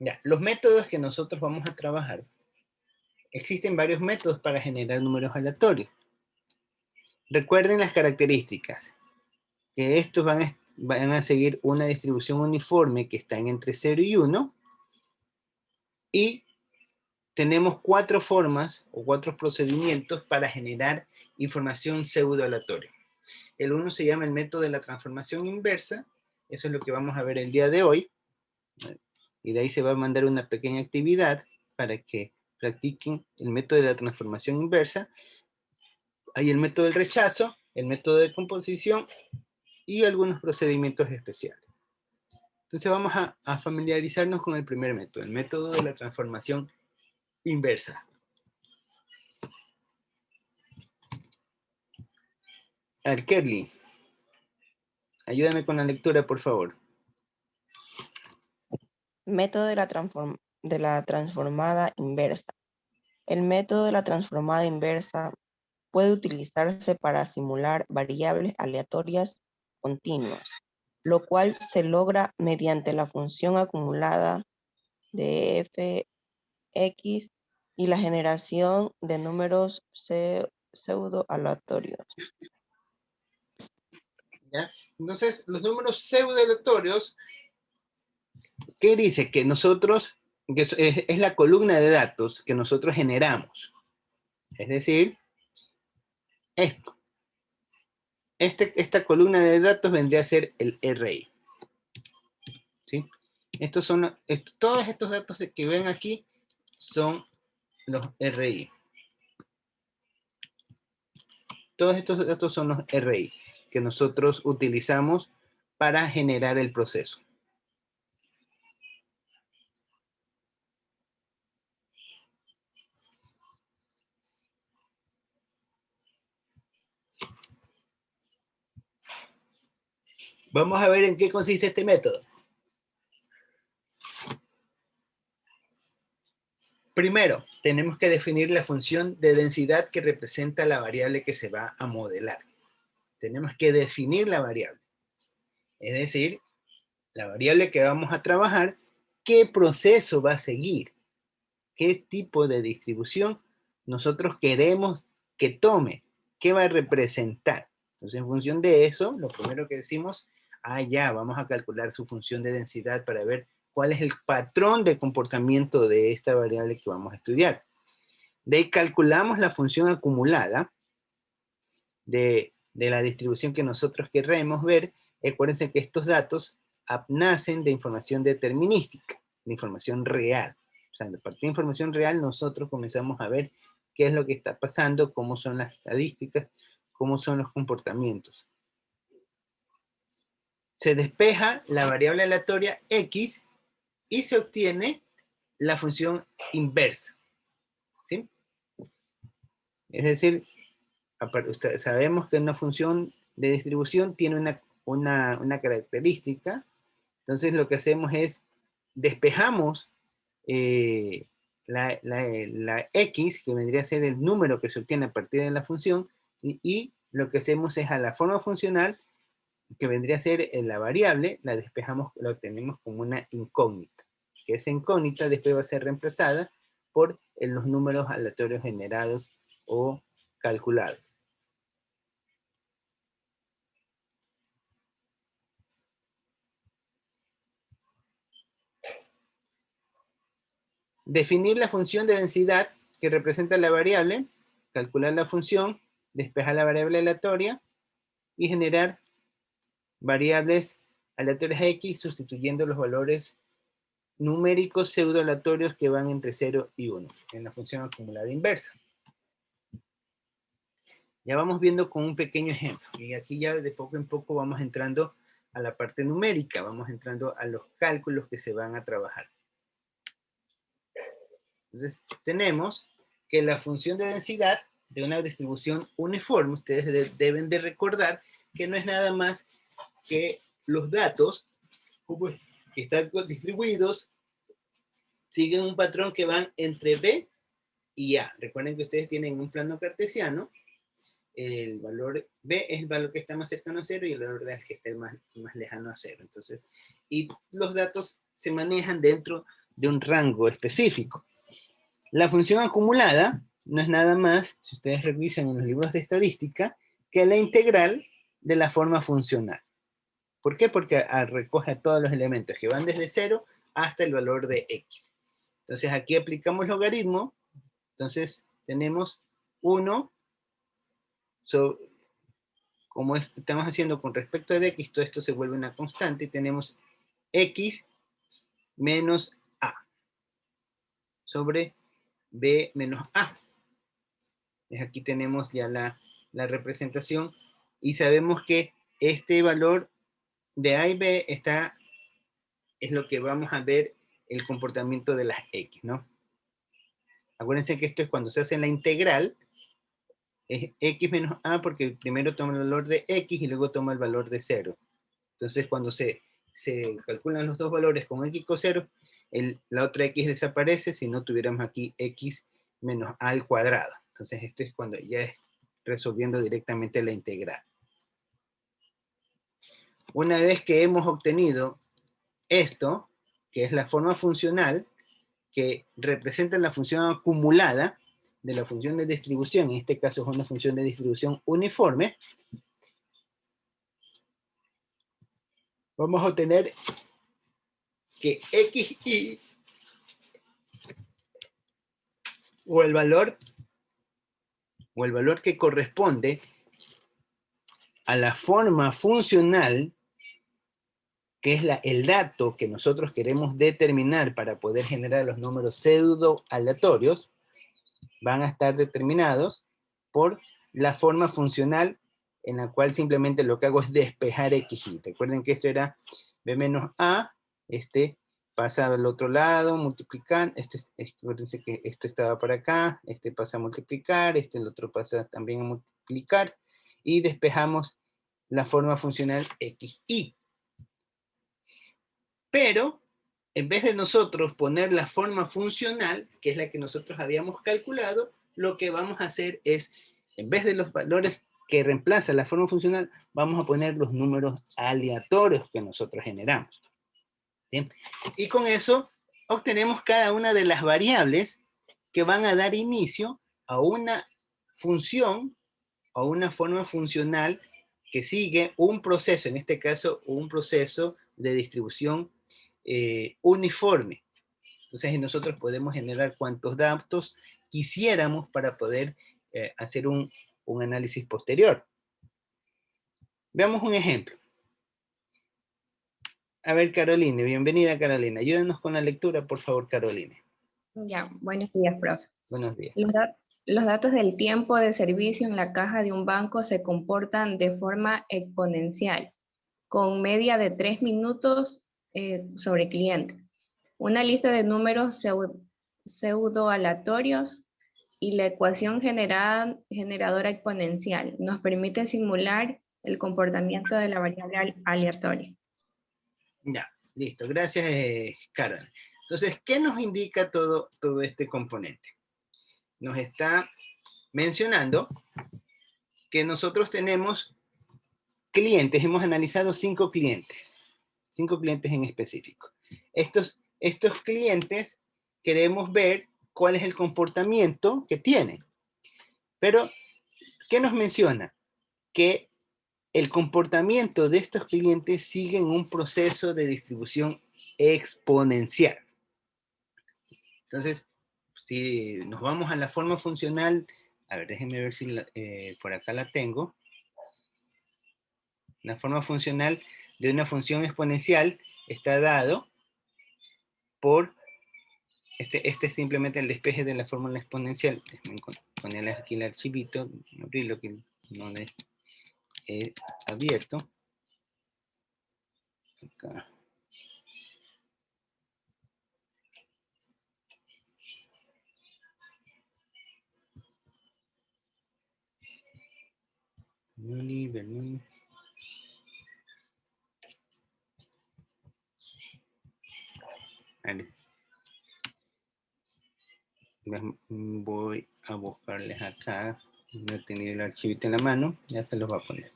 Ya, los métodos que nosotros vamos a trabajar, existen varios métodos para generar números aleatorios. Recuerden las características, que estos van a seguir una distribución uniforme que está entre 0 y 1, y tenemos 4 formas o 4 procedimientos para generar información pseudo-aleatoria. El uno se llama el método de la transformación inversa, eso es lo que vamos a ver el día de hoy, y de ahí se va a mandar una pequeña actividad para que practiquen el método de la transformación inversa. Hay el método del rechazo, el método de composición y algunos procedimientos especiales. Entonces vamos a familiarizarnos con el primer método, el método de la transformación inversa. A ver, Kelly, ayúdame con la lectura, por favor. Método de la transformada inversa. El método de la transformada inversa puede utilizarse para simular variables aleatorias continuas, lo cual se logra mediante la función acumulada de fx y la generación de números pseudo aleatorios. ¿Ya? Entonces, los números pseudo-aleatorios, ¿qué dice? Que nosotros, que es la columna de datos que nosotros generamos. Es decir, esto. Esta columna de datos vendría a ser el array. ¿Sí? Todos estos datos que ven aquí son los array. Todos estos datos son los array que nosotros utilizamos para generar el proceso. Vamos a ver en qué consiste este método. Primero, tenemos que definir la función de densidad que representa la variable que se va a modelar. Tenemos que definir la variable. Es decir, la variable que vamos a trabajar, qué proceso va a seguir, qué tipo de distribución nosotros queremos que tome, qué va a representar. Entonces, en función de eso, lo primero que decimos, ya, vamos a calcular su función de densidad para ver cuál es el patrón de comportamiento de esta variable que vamos a estudiar. De ahí calculamos la función acumulada de la distribución que nosotros queremos ver. Acuérdense que estos datos nacen de información determinística, de información real. O sea, a partir de información real nosotros comenzamos a ver qué es lo que está pasando, cómo son las estadísticas, cómo son los comportamientos. Se despeja la variable aleatoria x y se obtiene la función inversa. ¿Sí? Es decir, sabemos que una función de distribución tiene una característica. Entonces lo que hacemos es despejamos la x, que vendría a ser el número que se obtiene a partir de la función, ¿sí? Y lo que hacemos es a la forma funcional, que vendría a ser la variable, la despejamos, la obtenemos como una incógnita, que esa incógnita después va a ser reemplazada por los números aleatorios generados o calculados. Definir la función de densidad que representa la variable, calcular la función, despejar la variable aleatoria y generar variables aleatorias x sustituyendo los valores numéricos pseudo aleatorios que van entre 0 y 1 en la función acumulada inversa. Ya vamos viendo con un pequeño ejemplo, y aquí ya de poco en poco vamos entrando a la parte numérica, vamos entrando a los cálculos que se van a trabajar. Entonces, tenemos que la función de densidad de una distribución uniforme, ustedes deben de recordar que no es nada más que los datos que están distribuidos siguen un patrón que van entre B y A. Recuerden que ustedes tienen un plano cartesiano, el valor B es el valor que está más cercano a 0 y el valor de A es el que está más lejano a 0. Entonces, y los datos se manejan dentro de un rango específico. La función acumulada no es nada más, si ustedes revisan en los libros de estadística, que la integral de la forma funcional. ¿Por qué? Porque recoge todos los elementos que van desde 0 hasta el valor de x. Entonces aquí aplicamos logaritmo, entonces tenemos 1 como estamos haciendo con respecto de x, todo esto se vuelve una constante y tenemos x menos a sobre b menos a. Aquí tenemos ya la representación y sabemos que este valor de a y b es lo que vamos a ver el comportamiento de las x, ¿no? Acuérdense que esto es cuando se hace la integral, es x menos a porque primero toma el valor de x y luego toma el valor de 0. Entonces cuando se calculan los dos valores con x con 0, la otra x desaparece si no tuviéramos aquí x menos a al cuadrado. Entonces esto es cuando ya es resolviendo directamente la integral. Una vez que hemos obtenido esto, que es la forma funcional, que representa la función acumulada de la función de distribución, en este caso es una función de distribución uniforme, vamos a obtener que xy, o el valor que corresponde a la forma funcional, que es el dato que nosotros queremos determinar para poder generar los números pseudo aleatorios, van a estar determinados por la forma funcional en la cual simplemente lo que hago es despejar xy. Recuerden que esto era b menos a, pasa al otro lado, multiplicar, acuérdense que esto estaba para acá, pasa a multiplicar, el otro pasa también a multiplicar, y despejamos la forma funcional xy. Pero, en vez de nosotros poner la forma funcional, que es la que nosotros habíamos calculado, lo que vamos a hacer es, en vez de los valores que reemplazan la forma funcional, vamos a poner los números aleatorios que nosotros generamos. ¿Sí? Y con eso obtenemos cada una de las variables que van a dar inicio a una función o una forma funcional que sigue un proceso, en este caso un proceso de distribución uniforme. Entonces nosotros podemos generar cuantos datos quisiéramos para poder hacer un análisis posterior. Veamos un ejemplo. A ver, Carolina, bienvenida Carolina. Ayúdanos con la lectura, por favor, Carolina. Ya, buenos días, profe. Buenos días. Los datos del tiempo de servicio en la caja de un banco se comportan de forma exponencial, con media de 3 minutos sobre cliente. Una lista de números pseudo aleatorios y la ecuación generadora exponencial nos permite simular el comportamiento de la variable aleatoria. Ya, listo. Gracias, Carol. Entonces, ¿qué nos indica todo este componente? Nos está mencionando que nosotros tenemos clientes, hemos analizado 5 clientes en específico. Estos clientes queremos ver cuál es el comportamiento que tienen. Pero, ¿qué nos menciona? Que el comportamiento de estos clientes sigue en un proceso de distribución exponencial. Entonces, si nos vamos a la forma funcional, a ver, déjenme ver si por acá la tengo. La forma funcional de una función exponencial está dado por, este es simplemente el despeje de la fórmula exponencial. Déjenme ponerle aquí el archivito, abrirlo que no le he abierto. Acá. Bernoulli. Vale. Voy a buscarles acá. No he tenido el archivito en la mano, ya se los va a poner.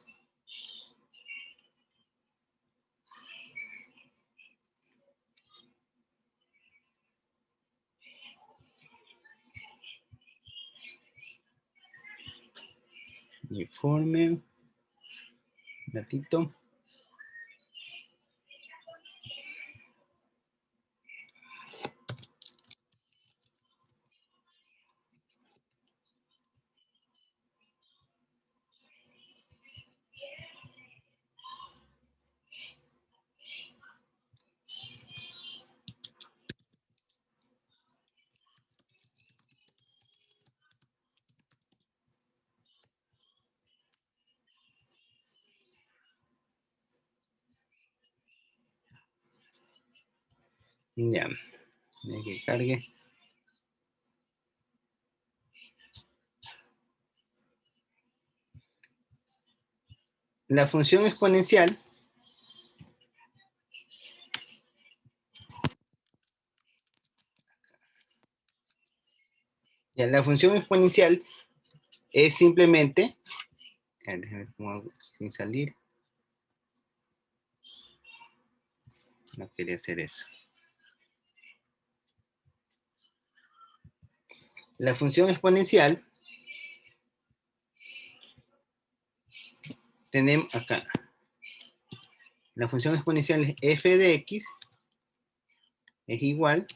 Informe. Un ratito. Ya, de que cargue. La función exponencial la función exponencial es simplemente, déjame ver cómo hago sin salir. No quería hacer eso. La función exponencial tenemos acá. La función exponencial es f de x es igual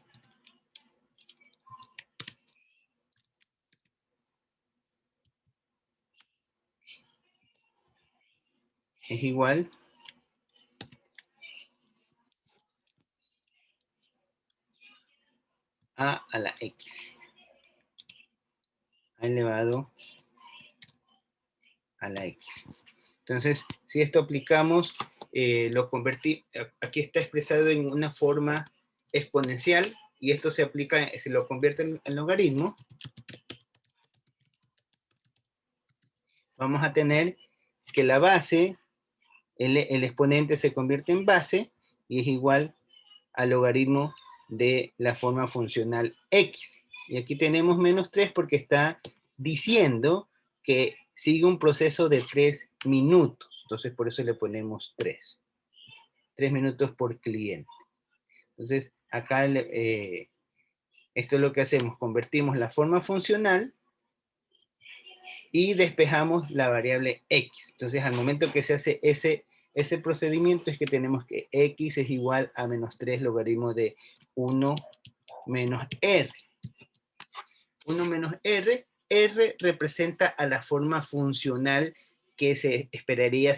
a la x elevado a la x. Entonces, si esto aplicamos, aquí está expresado en una forma exponencial y esto se aplica, se lo convierte en logaritmo. Vamos a tener que la base, el exponente se convierte en base y es igual al logaritmo de la forma funcional x. Y aquí tenemos menos 3 porque está diciendo que sigue un proceso de 3 minutos. Entonces, por eso le ponemos 3. 3 minutos por cliente. Entonces, acá esto es lo que hacemos. Convertimos la forma funcional y despejamos la variable x. Entonces, al momento que se hace ese procedimiento es que tenemos que x es igual a menos 3 logaritmo de 1 menos r. 1 menos r. R representa a la forma funcional que se esperaría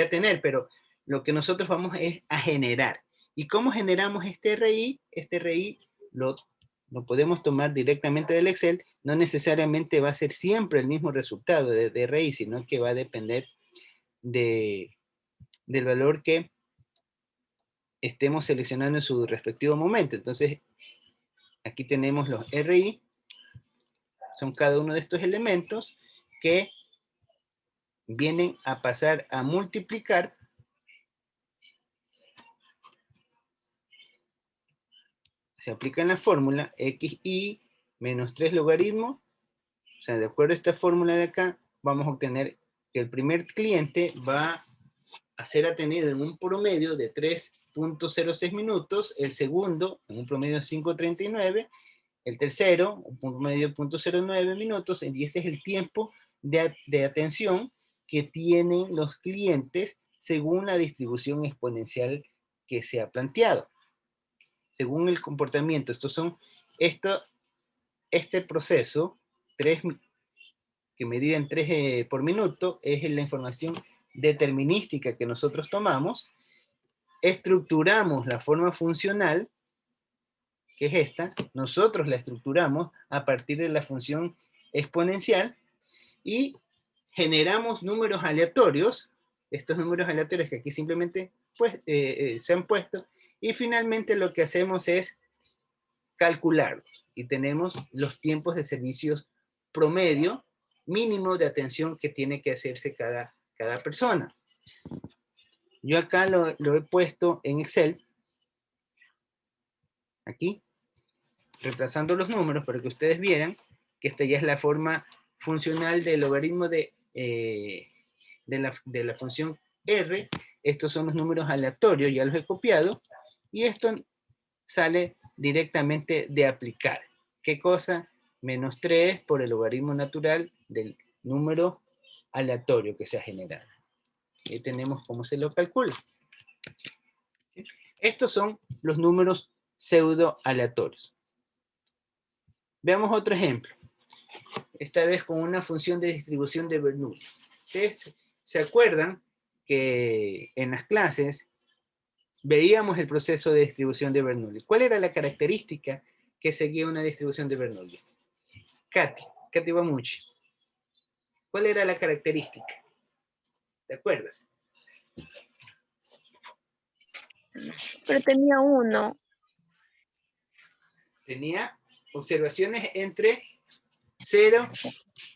tener, pero lo que nosotros vamos es a generar. ¿Y cómo generamos este RI? Este RI lo podemos tomar directamente del Excel. No necesariamente va a ser siempre el mismo resultado de RI, sino que va a depender del valor que estemos seleccionando en su respectivo momento. Entonces, aquí tenemos los RI. Son cada uno de estos elementos que vienen a pasar a multiplicar se aplica en la fórmula xy menos 3 logaritmo. O sea, de acuerdo a esta fórmula de acá, vamos a obtener que el primer cliente va a ser atendido en un promedio de 3.06 minutos, el segundo en un promedio de 5.39, el tercero un promedio de 0.09 minutos, y este es el tiempo de atención que tienen los clientes según la distribución exponencial que se ha planteado. Según el comportamiento, este proceso, que medida en 3 por minuto, es la información determinística que nosotros tomamos, estructuramos la forma funcional, que es esta, nosotros la estructuramos a partir de la función exponencial y generamos números aleatorios, estos números aleatorios que aquí simplemente se han puesto, y finalmente lo que hacemos es calcularlos y tenemos los tiempos de servicios promedio mínimo de atención que tiene que hacerse cada persona. Yo acá lo he puesto en Excel, aquí, reemplazando los números para que ustedes vieran que esta ya es la forma funcional del logaritmo de la función R. Estos son los números aleatorios, ya los he copiado, y esto sale directamente de aplicar. ¿Qué cosa? Menos 3 por el logaritmo natural del número aleatorio que se ha generado. Ahí tenemos cómo se lo calcula. ¿Sí? Estos son los números pseudo aleatorios. Veamos otro ejemplo. Esta vez con una función de distribución de Bernoulli. ¿Ustedes se acuerdan que en las clases veíamos el proceso de distribución de Bernoulli? ¿Cuál era la característica que seguía una distribución de Bernoulli? Katy Bamuchi. ¿Cuál era la característica? ¿Te acuerdas? Pero tenía uno. Tenía observaciones entre 0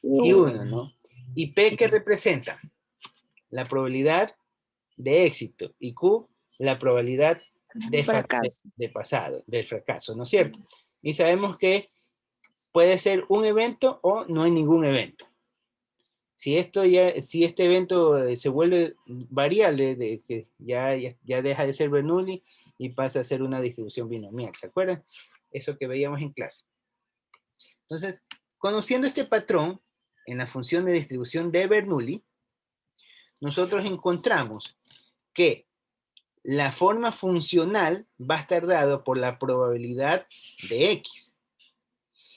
y 1, ¿no? ¿Y P qué representa? La probabilidad de éxito. Y Q, la probabilidad de Fracaso. del fracaso, ¿no es cierto? Y sabemos que puede ser un evento o no hay ningún evento. Si este evento se vuelve variable, que ya deja de ser Bernoulli y pasa a ser una distribución binomial, ¿se acuerdan? Eso que veíamos en clase. Entonces, conociendo este patrón en la función de distribución de Bernoulli, nosotros encontramos que la forma funcional va a estar dada por la probabilidad de X.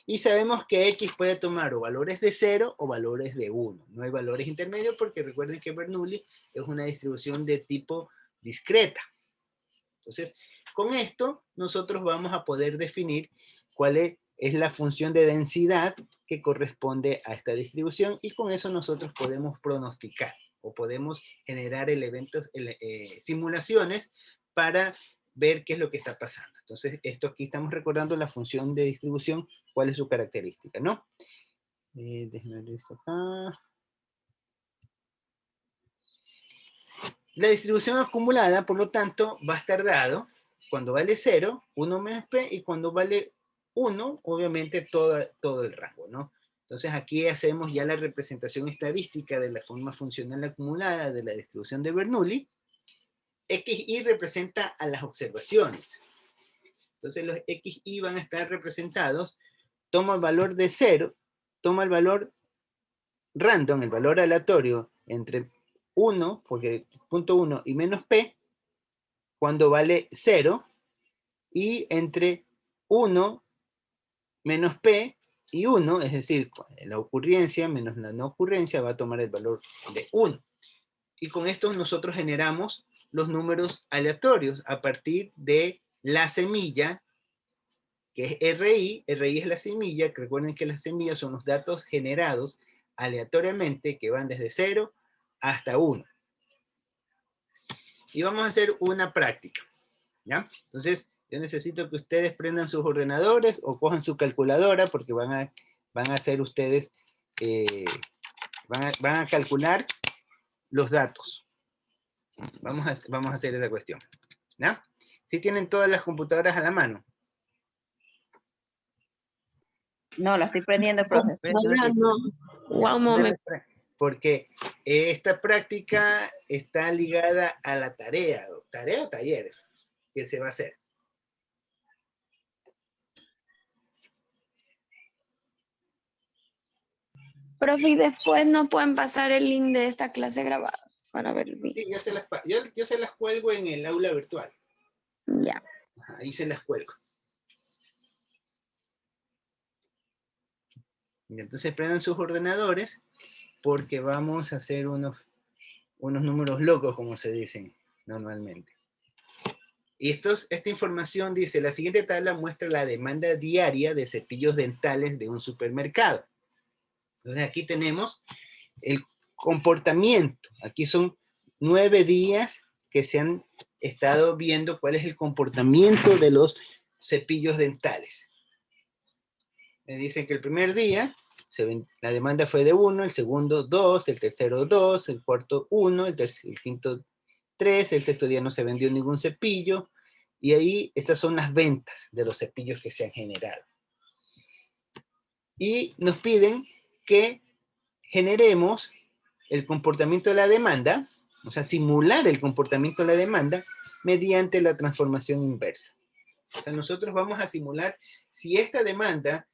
Y sabemos que X puede tomar o valores de 0 o valores de 1. No hay valores intermedios porque recuerden que Bernoulli es una distribución de tipo discreta. Entonces, con esto nosotros vamos a poder definir cuál es la función de densidad que corresponde a esta distribución y con eso nosotros podemos pronosticar o podemos generar simulaciones para ver qué es lo que está pasando. Entonces, esto aquí estamos recordando la función de distribución, cuál es su característica, ¿no? Déjenme ver esto acá. La distribución acumulada, por lo tanto, va a estar dado cuando vale 0, 1 menos P, y cuando vale 1, obviamente todo el rango, ¿no? Entonces aquí hacemos ya la representación estadística de la forma funcional acumulada de la distribución de Bernoulli. XY representa a las observaciones. Entonces los XY van a estar representados, toma el valor de 0, toma el valor random, el valor aleatorio, entre 1, porque punto 1 y menos P, cuando vale 0, y entre 1 menos P y 1, es decir, la ocurrencia menos la no ocurrencia va a tomar el valor de 1. Y con esto nosotros generamos los números aleatorios a partir de la semilla, que es RI. RI es la semilla, que recuerden que las semillas son los datos generados aleatoriamente que van desde 0 hasta 1. Y vamos a hacer una práctica, ¿ya? Entonces, yo necesito que ustedes prendan sus ordenadores o cojan su calculadora porque van a hacer ustedes, van a calcular los datos. Vamos a hacer esa cuestión, ¿ya? ¿Sí tienen todas las computadoras a la mano? No, la estoy prendiendo, profe. No. One moment. Porque esta práctica está ligada a la tarea o taller que se va a hacer. Profe, y después no pueden pasar el link de esta clase grabada para ver el video. Sí, yo se las cuelgo en el aula virtual. Ya. Ahí se las cuelgo. Y entonces prendan sus ordenadores porque vamos a hacer unos números locos, como se dicen normalmente. Y esta información dice, la siguiente tabla muestra la demanda diaria de cepillos dentales de un supermercado. Entonces aquí tenemos el comportamiento. Aquí son 9 días que se han estado viendo cuál es el comportamiento de los cepillos dentales. Me dicen que el primer día la demanda fue de 1, el segundo 2, el tercero 2, el cuarto 1, el quinto 3, el sexto día no se vendió ningún cepillo, y ahí estas son las ventas de los cepillos que se han generado. Y nos piden que generemos el comportamiento de la demanda, o sea, simular el comportamiento de la demanda mediante la transformación inversa. O sea, nosotros vamos a simular si esta demanda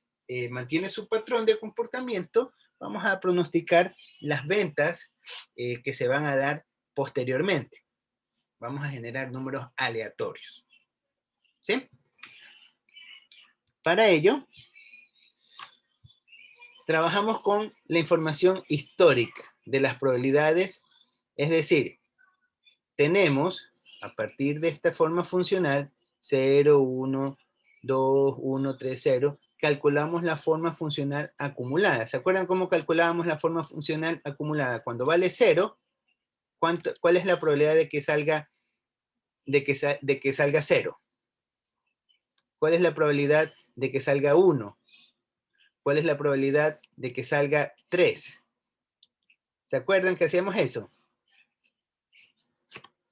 mantiene su patrón de comportamiento, Vamos a pronosticar las ventas que se van a dar posteriormente. Vamos a generar números aleatorios. ¿Sí? Para ello, trabajamos con la información histórica de las probabilidades, es decir, tenemos, a partir de esta forma funcional, 0, 1, 2, 1, 3, 0, calculamos la forma funcional acumulada. ¿Se acuerdan cómo calculábamos la forma funcional acumulada? Cuando vale 0, ¿cuál es la probabilidad de que salga, de que salga 0? ¿Cuál es la probabilidad de que salga 1? ¿Cuál es la probabilidad de que salga 3? ¿Se acuerdan que hacíamos eso?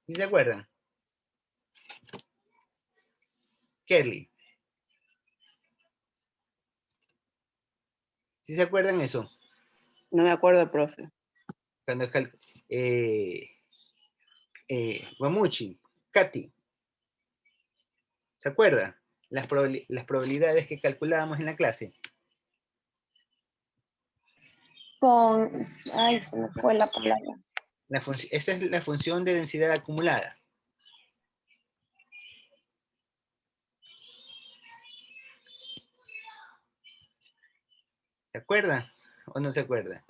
¿Sí se acuerdan? Kelly. ¿Sí se acuerdan eso? No me acuerdo, profe. Cuando Guamuchi, Katy, ¿se acuerdan? Las probabilidades que calculábamos en la clase. Ay, se me fue la palabra. Esa es la función de densidad acumulada. ¿Se acuerdan o no se acuerdan?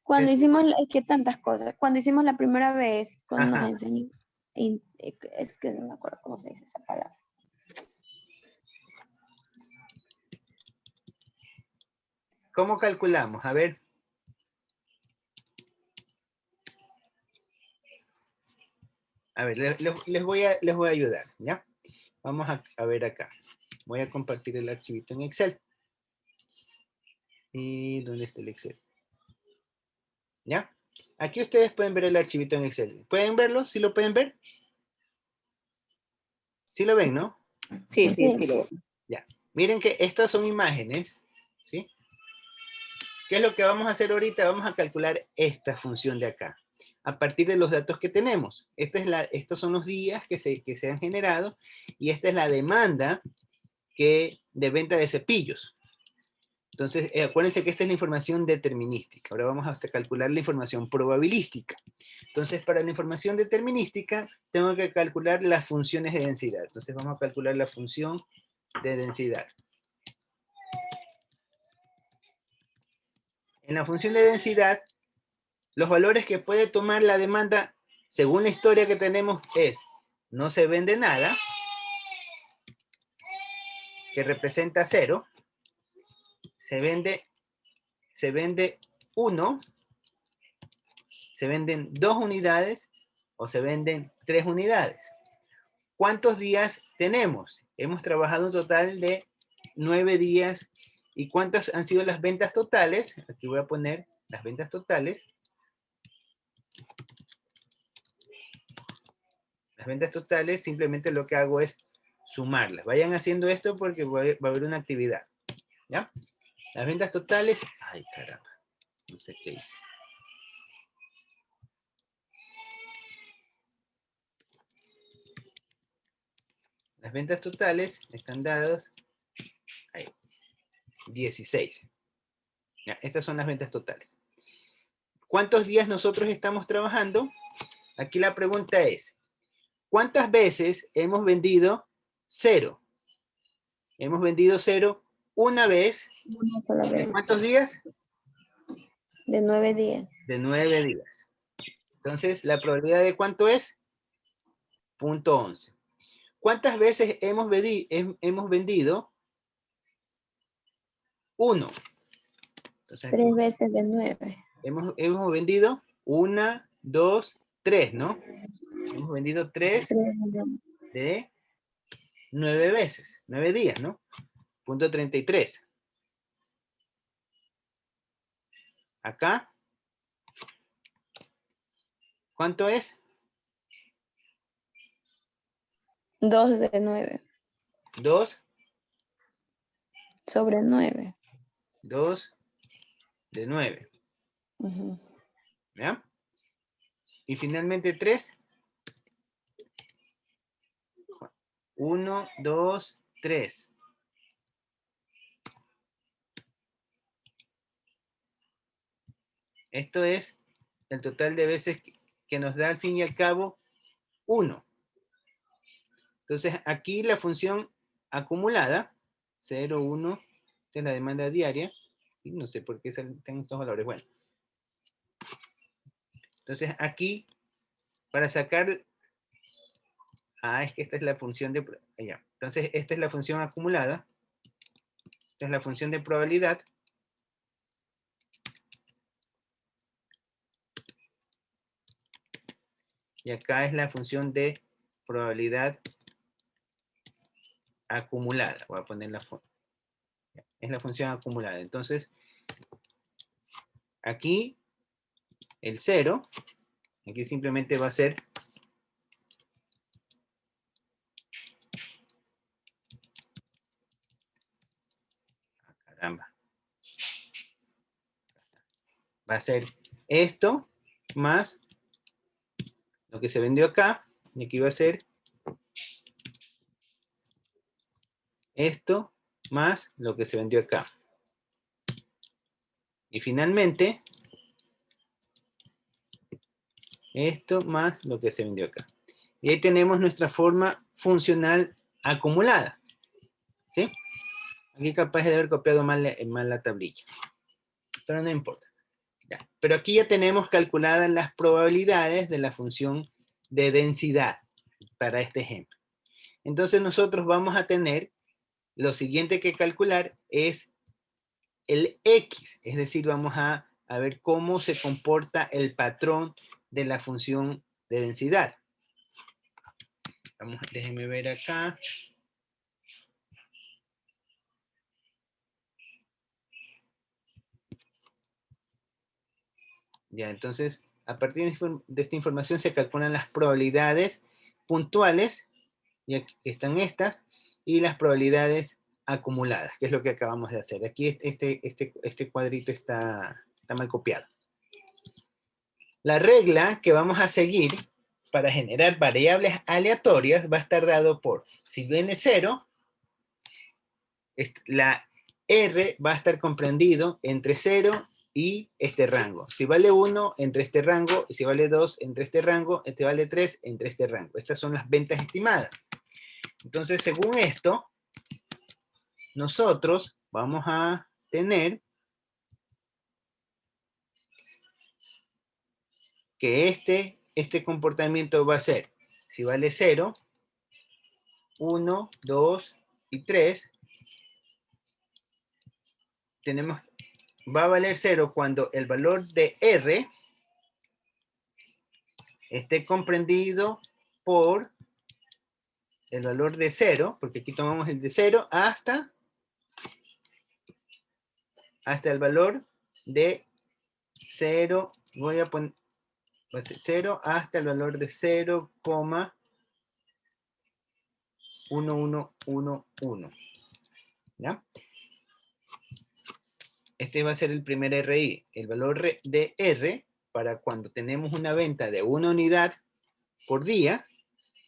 Cuando hicimos, es que tantas cosas. Cuando hicimos la primera vez, cuando nos Ajá. enseñó, es que no me acuerdo cómo se dice esa palabra. ¿Cómo calculamos? A ver. A ver, les voy a ayudar, ¿ya? Vamos a ver acá. Voy a compartir el archivito en Excel. ¿Y dónde está el Excel? ¿Ya? Aquí ustedes pueden ver el archivito en Excel. ¿Pueden verlo? ¿Sí lo pueden ver? ¿Sí lo ven, no? Sí, sí, Sí. sí. Ya. Miren que estas son imágenes, ¿sí? ¿Qué es lo que vamos a hacer ahorita? Vamos a calcular esta función de acá, a partir de los datos que tenemos. Estos son los días que se han generado y esta es la demanda de venta de cepillos. Entonces, acuérdense que esta es la información determinística. Ahora vamos a calcular la información probabilística. Entonces, para la información determinística, tengo que calcular las funciones de densidad. Entonces, vamos a calcular la función de densidad. En la función de densidad, los valores que puede tomar la demanda, según la historia que tenemos, es no se vende nada, que representa 0, se vende 1, se venden 2 unidades o se venden 3 unidades. ¿Cuántos días tenemos? Hemos trabajado un total de 9 días. ¿Y cuántas han sido las ventas totales? Aquí voy a poner las ventas totales. Las ventas totales simplemente lo que hago es sumarlas. Vayan haciendo esto porque va a haber una actividad. ¿Ya? Las ventas totales... Ay, caramba. No sé qué hice. Las ventas totales están dadas... Ahí. 16. ¿Ya? Estas son las ventas totales. ¿Cuántos días nosotros estamos trabajando? Aquí la pregunta es, ¿cuántas veces hemos vendido 0? Hemos vendido 0 una vez. Una sola ¿De vez. cuántos días? De 9 días. De 9 días. Entonces, ¿la probabilidad de cuánto es? 0.11. ¿Cuántas veces hemos vendido? 1. Entonces, aquí 3 veces de 9. hemos vendido 1, 2, 3, ¿no? Hemos vendido 3 de 9 veces, 9 días, ¿no? 0.33. Acá, ¿cuánto es? 2 de 9. 2, Sobre 9. 2 de 9. ¿Ya? Y finalmente 3. 1, 2, 3. Esto es el total de veces que nos da al fin y al cabo 1. Entonces, aquí la función acumulada, 0, 1, esta es la demanda diaria, y no sé por qué están estos valores. Bueno, entonces aquí, para sacar, es que esta es la función de, ya. Entonces, esta es la función acumulada, esta es la función de probabilidad, y acá es la función de probabilidad acumulada. Voy a poner es la función acumulada. Entonces, aquí el 0, aquí simplemente va a ser caramba. Va a ser esto más lo que se vendió acá, y aquí va a ser esto más lo que se vendió acá. Y finalmente, esto más lo que se vendió acá. Y ahí tenemos nuestra forma funcional acumulada. ¿Sí? Aquí capaz de haber copiado mal la tablilla. Pero no importa. Ya. Pero aquí ya tenemos calculadas las probabilidades de la función de densidad para este ejemplo. Entonces nosotros vamos a tener, lo siguiente que calcular es el X, es decir, vamos a ver cómo se comporta el patrón de la función de densidad. Déjenme ver acá. Ya, entonces, a partir de esta información se calculan las probabilidades puntuales, ya que están estas, y las probabilidades acumuladas, que es lo que acabamos de hacer. Aquí este cuadrito está mal copiado. La regla que vamos a seguir para generar variables aleatorias va a estar dado por, si viene 0, la R va a estar comprendido entre 0 y este rango. Si vale 1, entre este rango, y si vale 2, entre este rango, este vale 3, entre este rango. Estas son las ventas estimadas. Entonces, según esto, nosotros vamos a tener que este comportamiento va a ser, si vale 0, 1, 2 y 3, va a valer 0 cuando el valor de R esté comprendido por el valor de 0, porque aquí tomamos el de 0 hasta el valor de 0, voy a poner 0 hasta el valor de 0,1111. ¿Ya? Este va a ser el primer RI. El valor de R, para cuando tenemos una venta de una unidad por día,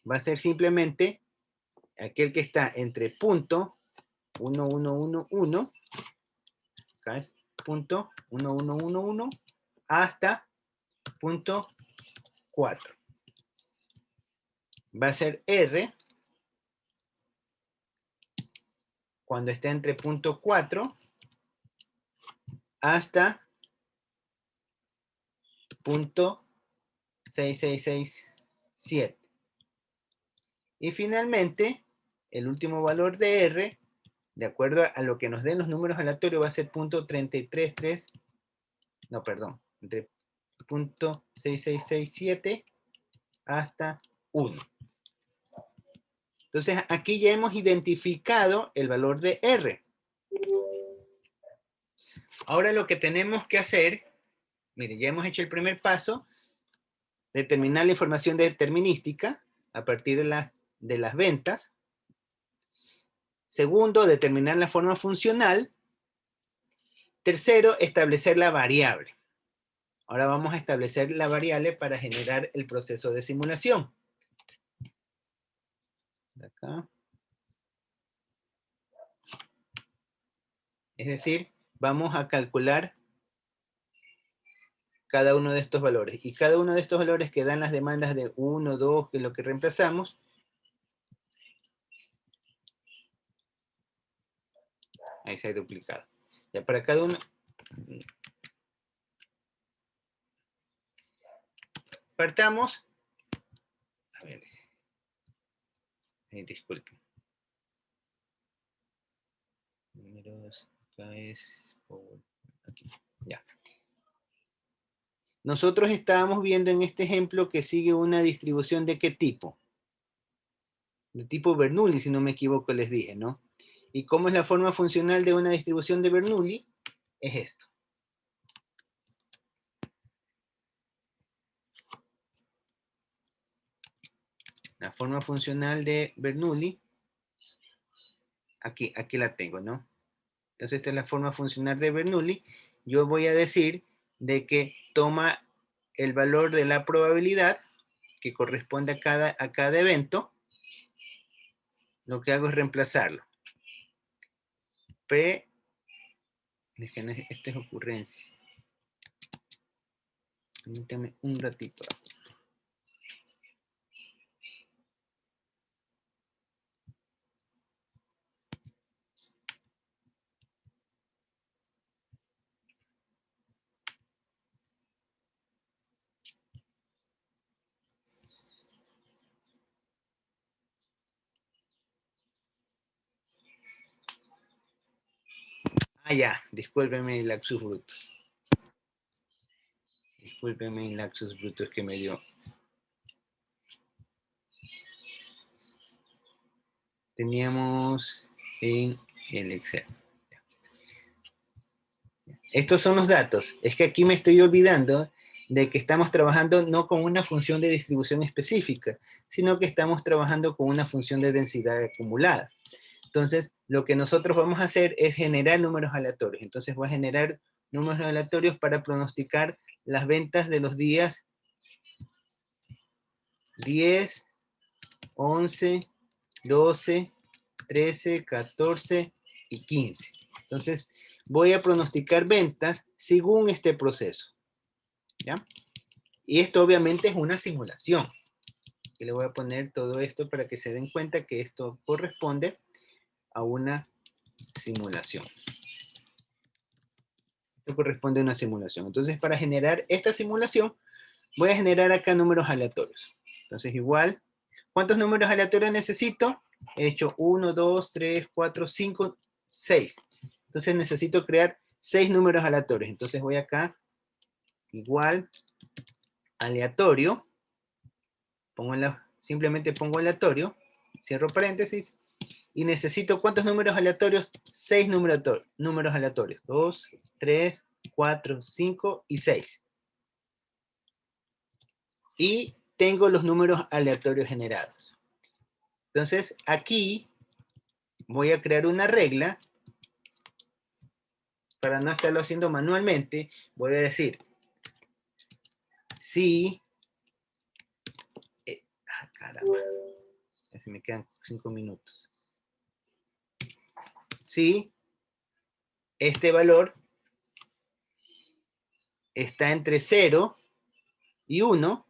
va a ser simplemente aquel que está entre punto 1111, acá es punto 1111, hasta punto 4. Va a ser R cuando esté entre punto 4 hasta punto 6667. Y finalmente, el último valor de R, de acuerdo a lo que nos den los números aleatorios, va a ser punto 333, no, perdón, entre punto 6667 hasta 1. Entonces, aquí ya hemos identificado el valor de R. Ahora lo que tenemos que hacer, mire, ya hemos hecho el primer paso, determinar la información determinística a partir de las ventas. Segundo, determinar la forma funcional. Tercero, establecer la variable. Ahora vamos a establecer la variable para generar el proceso de simulación. Acá. Es decir, vamos a calcular cada uno de estos valores. Y cada uno de estos valores que dan las demandas de 1, 2, que es lo que reemplazamos, ahí se ha duplicado. Ya para cada uno, partamos, a ver, disculpen. Números, acá es, aquí, ya. Nosotros estábamos viendo en este ejemplo que sigue una distribución de qué tipo. De tipo Bernoulli, si no me equivoco, les dije, ¿no? ¿Y cómo es la forma funcional de una distribución de Bernoulli? Es esto. La forma funcional de Bernoulli, aquí la tengo, ¿no? Entonces esta es la forma funcional de Bernoulli. Yo voy a decir de que toma el valor de la probabilidad que corresponde a cada evento. Lo que hago es reemplazarlo. Esto es ocurrencia. Permítame un ratito. Ah, ya, discúlpeme el lapsus brutus. Discúlpeme el lapsus brutus que me dio. Teníamos en el Excel. Estos son los datos. Es que aquí me estoy olvidando de que estamos trabajando no con una función de distribución específica, sino que estamos trabajando con una función de densidad acumulada. Entonces, lo que nosotros vamos a hacer es generar números aleatorios. Entonces, voy a generar números aleatorios para pronosticar las ventas de los días 10, 11, 12, 13, 14 y 15. Entonces, voy a pronosticar ventas según este proceso. ¿Ya? Y esto obviamente es una simulación. Y le voy a poner todo esto para que se den cuenta que esto corresponde a una simulación. Esto corresponde a una simulación. Entonces, para generar esta simulación, voy a generar acá números aleatorios. Entonces, igual, ¿cuántos números aleatorios necesito? He hecho 1, 2, 3, 4, 5, 6. Entonces, necesito crear 6 números aleatorios. Entonces, voy acá, igual, aleatorio. Simplemente pongo aleatorio, cierro paréntesis, y necesito ¿cuántos números aleatorios? 6 números aleatorios. 2, 3, 4, 5 y 6. Y tengo los números aleatorios generados. Entonces, aquí voy a crear una regla. Para no estarlo haciendo manualmente, voy a decir, si... caramba, ya se me quedan 5 minutos. Si este valor está entre 0 y 1,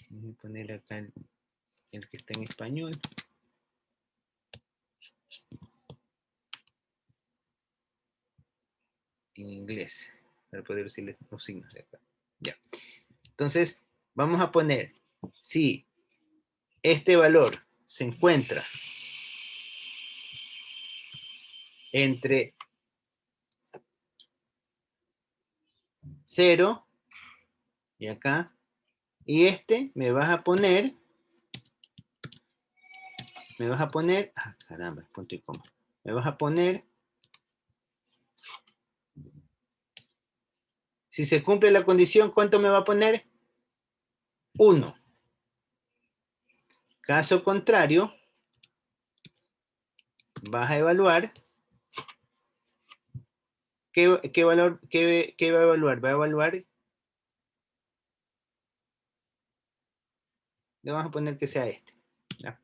voy a poner acá el que está en español. En inglés, para poder decirles los signos de acá. Ya. Entonces, vamos a poner, si este valor se encuentra entre 0 y acá, y este me vas a poner, caramba, punto y coma, me vas a poner, si se cumple la condición, ¿cuánto me va a poner? 1. Caso contrario, vas a evaluar, ¿qué valor, qué va a evaluar? Va a evaluar, le vamos a poner que sea este. ¿Ya?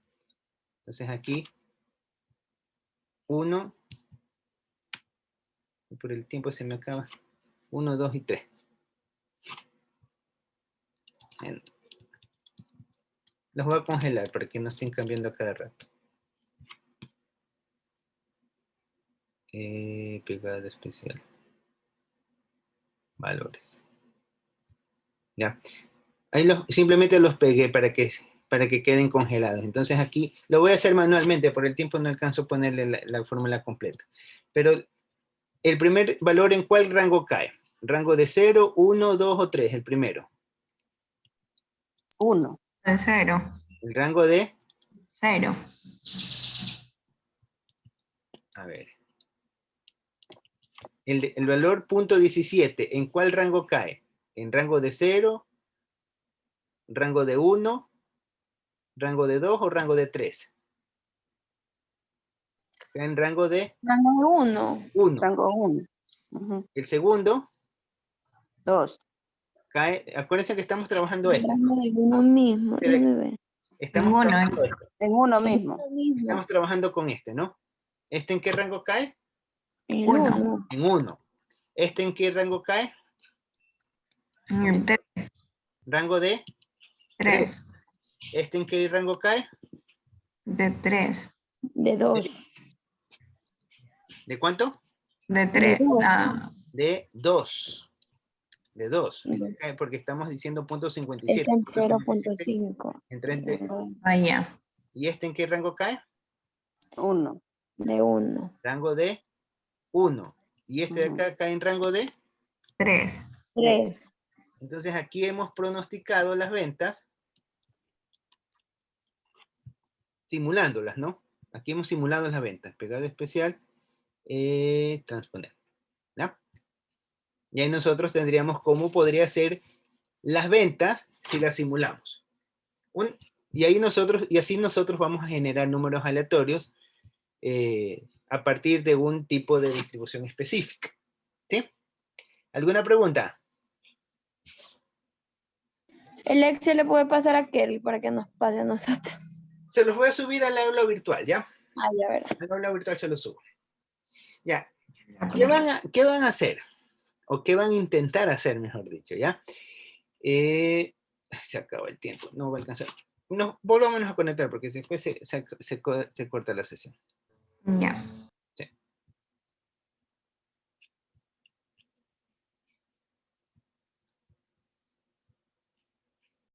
Entonces aquí, 1 Por el tiempo se me acaba. 1, 2 y 3. Bien. Los voy a congelar para que no estén cambiando a cada rato. Pegada especial. Valores. Ya. Ahí simplemente los pegué para que queden congelados. Entonces aquí lo voy a hacer manualmente. Por el tiempo no alcanzo a ponerle la fórmula completa. Pero el primer valor, ¿en cuál rango cae? Rango de 0, 1, 2 o 3, el primero. 1. De 0. El rango de, 0. a ver. El valor punto 17, ¿en cuál rango cae? ¿En rango de 0, rango de 1, rango de 2 o rango de 3? Cae en rango de Rango 1. 1. Rango 1. El segundo 2. cae, acuérdense que estamos trabajando esto. Rango de 1 mismo. Déjame ver. Estamos Ninguno, trabajando esto. En uno mismo. Lo mismo. Estamos trabajando con este, ¿no? ¿Este en qué rango cae? El Uno. 1. En 1. ¿Este en qué rango cae? En 3. Rango de 3. ¿Este en qué rango cae? De 3. De 2. ¿De cuánto? De De 3. 2. De 2. De 2. Este cae porque estamos diciendo punto 57. Este en Punto 57 0.5. entre este. Vaya. ¿Y este en qué rango cae? 1. De 1. Rango de 1. ¿Y este de acá cae en rango de 3. 3. Entonces aquí hemos pronosticado las ventas simulándolas, ¿no? Aquí hemos simulado las ventas. Pegado especial, transponer. ¿Ya? Y ahí nosotros tendríamos cómo podría ser las ventas si las simulamos. Y así nosotros vamos a generar números aleatorios a partir de un tipo de distribución específica. ¿Sí? ¿Alguna pregunta? El Excel le puede pasar a Kelly para que nos pase a nosotros. Se los voy a subir al aula virtual, ¿ya? Ah, ya verá. Al aula virtual se los subo. Ya. ¿Qué van a hacer? O qué van a intentar hacer, mejor dicho, ¿ya? Se acabó el tiempo, no va a alcanzar. No, volvámonos a conectar porque después se corta la sesión. Ya.